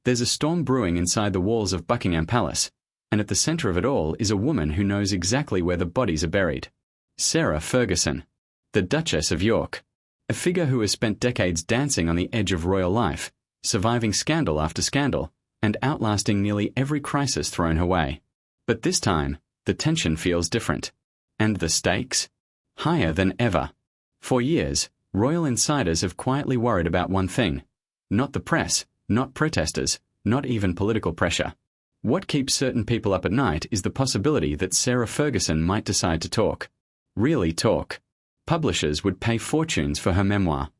There's a storm brewing inside the walls of Buckingham Palace, and at the center of it all is a woman who knows exactly where the bodies are buried. Sarah Ferguson, the Duchess of York. A figure who has spent decades dancing on the edge of royal life, surviving scandal after scandal, and outlasting nearly every crisis thrown her way. But this time, the tension feels different. And the stakes? Higher than ever. For years, royal insiders have quietly worried about one thing. Not the press, not protesters, not even political pressure. What keeps certain people up at night is the possibility that Sarah Ferguson might decide to talk. Really talk. Publishers would pay fortunes for her memoir.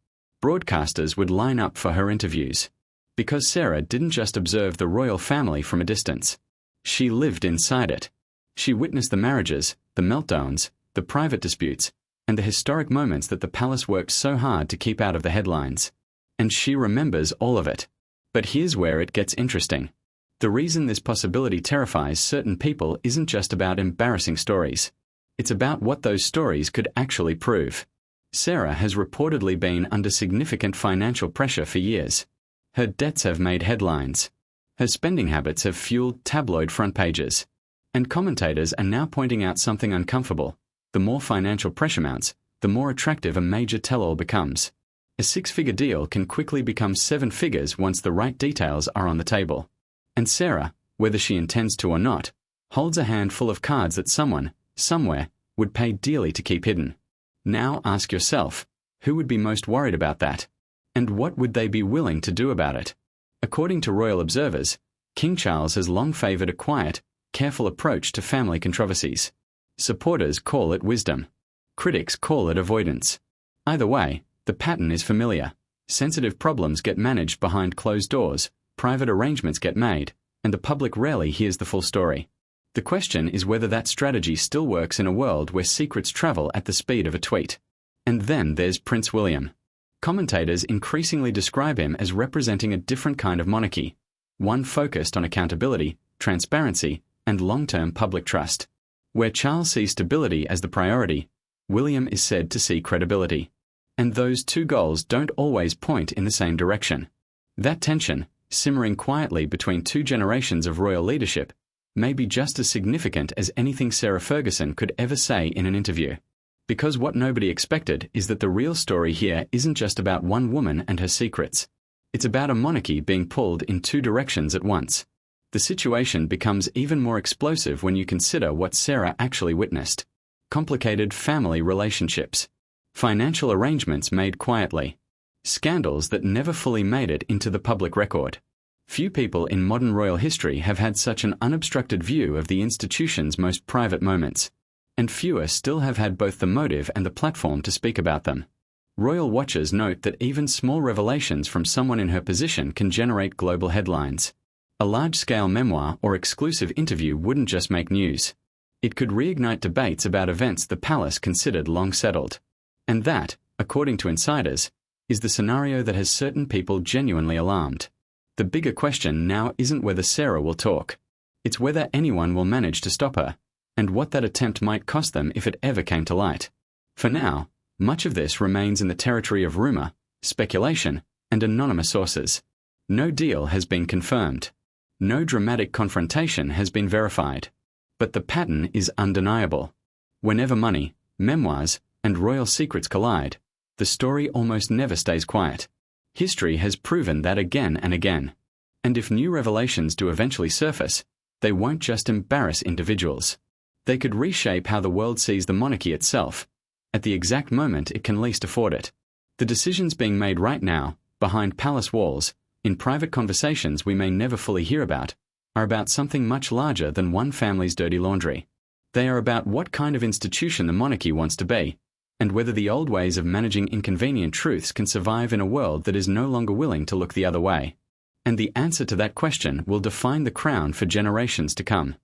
Broadcasters would line up for her interviews. Because Sarah didn't just observe the royal family from a distance. She lived inside it. She witnessed the marriages, the meltdowns, the private disputes, and the historic moments that the palace worked so hard to keep out of the headlines. And she remembers all of it. But here's where it gets interesting. The reason this possibility terrifies certain people isn't just about embarrassing stories. It's about what those stories could actually prove. Sarah has reportedly been under significant financial pressure for years. Her debts have made headlines. Her spending habits have fueled tabloid front pages. And commentators are now pointing out something uncomfortable. The more financial pressure mounts, the more attractive a major tell-all becomes. A six-figure deal can quickly become seven figures once the right details are on the table. And Sarah, whether she intends to or not, holds a handful of cards that someone, somewhere, would pay dearly to keep hidden. Now ask yourself, who would be most worried about that? And what would they be willing to do about it? According to royal observers, King Charles has long favored a quiet, careful approach to family controversies. Supporters call it wisdom. Critics call it avoidance. Either way, the pattern is familiar. Sensitive problems get managed behind closed doors, private arrangements get made, and the public rarely hears the full story. The question is whether that strategy still works in a world where secrets travel at the speed of a tweet. And then there's Prince William. Commentators increasingly describe him as representing a different kind of monarchy, one focused on accountability, transparency, and long-term public trust. Where Charles sees stability as the priority, William is said to see credibility. And those two goals don't always point in the same direction. That tension, simmering quietly between two generations of royal leadership, may be just as significant as anything Sarah Ferguson could ever say in an interview. Because what nobody expected is that the real story here isn't just about one woman and her secrets. It's about a monarchy being pulled in two directions at once. The situation becomes even more explosive when you consider what Sarah actually witnessed. Complicated family relationships. Financial arrangements made quietly. Scandals that never fully made it into the public record. Few people in modern royal history have had such an unobstructed view of the institution's most private moments. And fewer still have had both the motive and the platform to speak about them. Royal watchers note that even small revelations from someone in her position can generate global headlines. A large-scale memoir or exclusive interview wouldn't just make news. It could reignite debates about events the palace considered long settled. And that, according to insiders, is the scenario that has certain people genuinely alarmed. The bigger question now isn't whether Sarah will talk. It's whether anyone will manage to stop her, and what that attempt might cost them if it ever came to light. For now, much of this remains in the territory of rumor, speculation, and anonymous sources. No deal has been confirmed. No dramatic confrontation has been verified. But the pattern is undeniable. Whenever money, memoirs, and royal secrets collide, the story almost never stays quiet. History has proven that again and again. And if new revelations do eventually surface, they won't just embarrass individuals. They could reshape how the world sees the monarchy itself, at the exact moment it can least afford it. The decisions being made right now, behind palace walls, in private conversations we may never fully hear about, are about something much larger than one family's dirty laundry. They are about what kind of institution the monarchy wants to be, and whether the old ways of managing inconvenient truths can survive in a world that is no longer willing to look the other way. And the answer to that question will define the crown for generations to come.